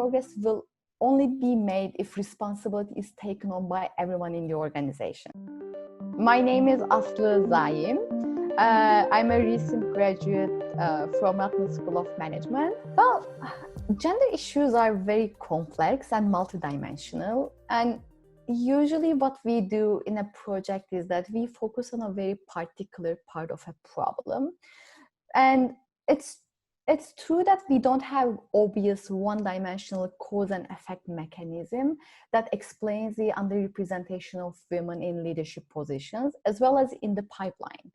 progress will only be made if responsibility is taken on by everyone in the organization. My name is Aslı Zaim. I'm a recent graduate from Nanni School of Management. Well, gender issues are very complex and multidimensional, and usually what we do in a project is that we focus on a very particular part of a problem. And it's true that we don't have obvious one-dimensional cause and effect mechanism that explains the underrepresentation of women in leadership positions, as well as in the pipeline.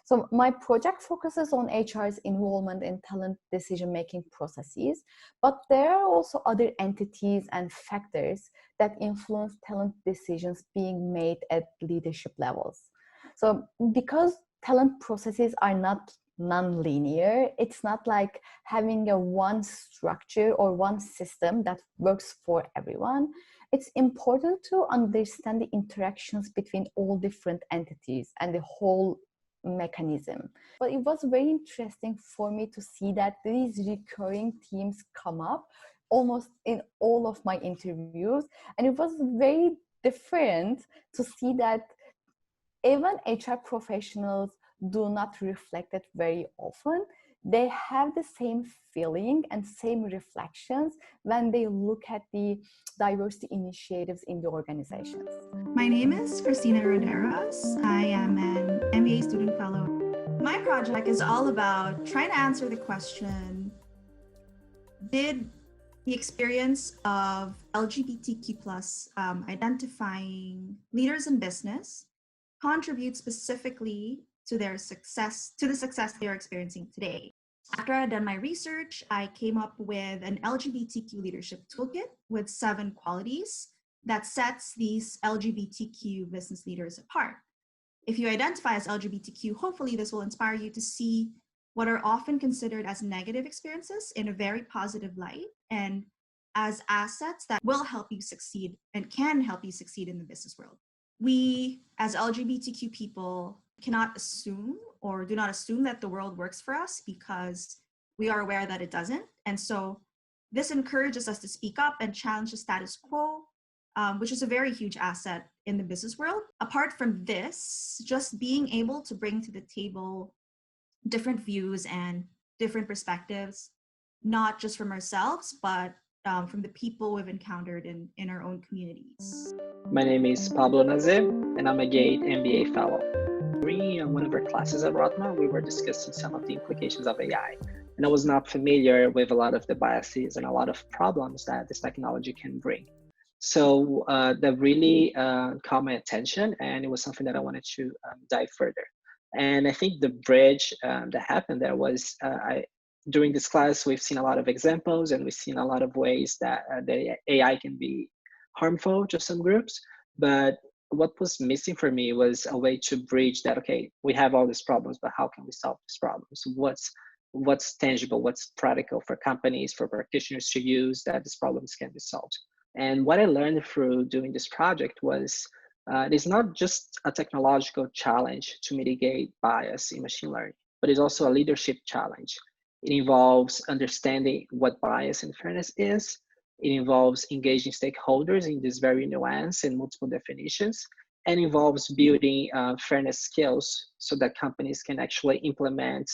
So my project focuses on HR's involvement in talent decision-making processes, but there are also other entities and factors that influence talent decisions being made at leadership levels. So because talent processes are not non-linear, it's not like having a one structure or one system that works for everyone. It's important to understand the interactions between all different entities and the whole mechanism. But it was very interesting for me to see that these recurring themes come up almost in all of my interviews, and it was very different to see that even HR professionals do not reflect it very often. They have the same feeling and same reflections when they look at the diversity initiatives in the organizations. My name is Kristina Roderos. I am an MBA Student Fellow. My project is all about trying to answer the question, did the experience of LGBTQ plus identifying leaders in business contribute specifically to the success they are experiencing today? After I had done my research, I came up with an LGBTQ leadership toolkit with 7 qualities that sets these LGBTQ business leaders apart. If you identify as LGBTQ, hopefully this will inspire you to see what are often considered as negative experiences in a very positive light and as assets that will help you succeed and can help you succeed in the business world. We, as LGBTQ people, cannot assume or do not assume that the world works for us because we are aware that it doesn't. And so this encourages us to speak up and challenge the status quo, which is a very huge asset in the business world. Apart from this, just being able to bring to the table different views and different perspectives, not just from ourselves, but from the people we've encountered in our own communities. My name is Pablo Nazé, and I'm a GATE MBA Fellow. In one of our classes at Rotman, we were discussing some of the implications of AI, and I was not familiar with a lot of the biases and a lot of problems that this technology can bring. So that really caught my attention, and it was something that I wanted to dive further. And I think the bridge that happened there was during this class, we've seen a lot of examples, and we've seen a lot of ways that the AI can be harmful to some groups. But what was missing for me was a way to bridge that. Okay, we have all these problems, but how can we solve these problems? What's tangible? What's practical for companies, for practitioners to use that these problems can be solved? And what I learned through doing this project was it's not just a technological challenge to mitigate bias in machine learning, but it's also a leadership challenge. It involves understanding what bias and fairness is. It involves engaging stakeholders in this very nuance and multiple definitions, and involves building fairness skills so that companies can actually implement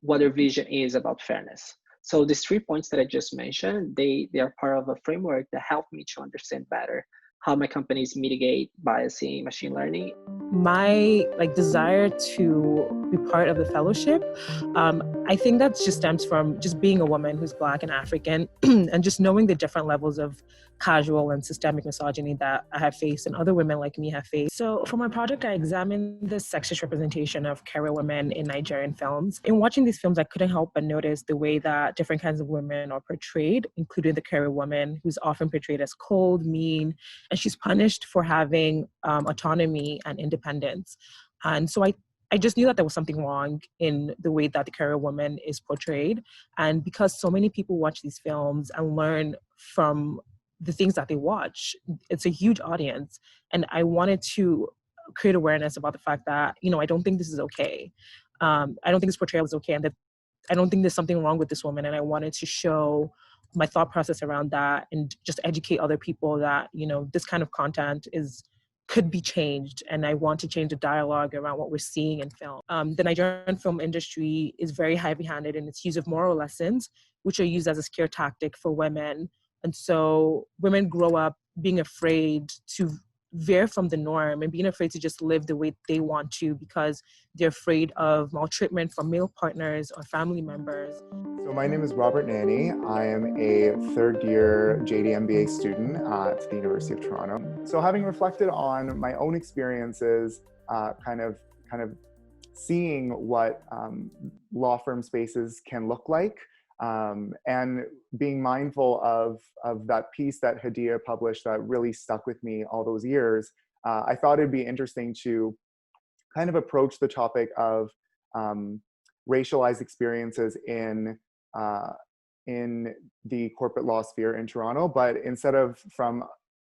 what their vision is about fairness. So these 3 points that I just mentioned, they are part of a framework that helped me to understand better how my companies mitigate bias in machine learning. My desire to be part of the fellowship, I think that just stems from just being a woman who's Black and African and just knowing the different levels of casual and systemic misogyny that I have faced and other women like me have faced. So for my project, I examined the sexist representation of career women in Nigerian films. In watching these films, I couldn't help but notice the way that different kinds of women are portrayed, including the career woman, who's often portrayed as cold, mean, and she's punished for having autonomy and independence. And so I just knew that there was something wrong in the way that the career woman is portrayed. And because so many people watch these films and learn from the things that they watch, it's a huge audience. And I wanted to create awareness about the fact that, I don't think this is okay. I don't think this portrayal is okay. And that I don't think there's something wrong with this woman. And I wanted to show my thought process around that and just educate other people that, this kind of content could be changed, and I want to change the dialogue around what we're seeing in film. The Nigerian film industry is very heavy-handed in its use of moral lessons, which are used as a scare tactic for women. And so women grow up being afraid to veer from the norm and being afraid to just live the way they want to because they're afraid of maltreatment from male partners or family members. So my name is Robert Nanni. I am a third-year JD MBA student at the University of Toronto. So having reflected on my own experiences, kind of seeing what law firm spaces can look like, and being mindful of that piece that Hadia published that really stuck with me all those years, I thought it'd be interesting to kind of approach the topic of racialized experiences in the corporate law sphere in Toronto, but instead of from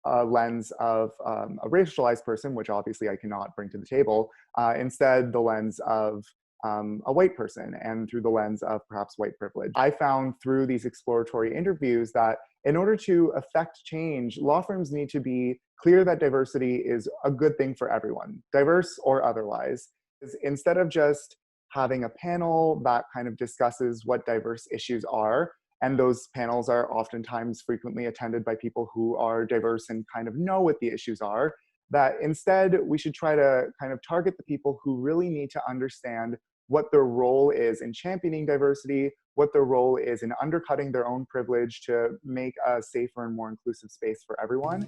a lens of a racialized person, which obviously I cannot bring to the table, instead the lens of a white person and through the lens of perhaps white privilege. I found through these exploratory interviews that in order to affect change, law firms need to be clear that diversity is a good thing for everyone, diverse or otherwise. Instead of just having a panel that kind of discusses what diverse issues are, and those panels are oftentimes frequently attended by people who are diverse and kind of know what the issues are, that instead we should try to kind of target the people who really need to understand what their role is in championing diversity, what their role is in undercutting their own privilege to make a safer and more inclusive space for everyone.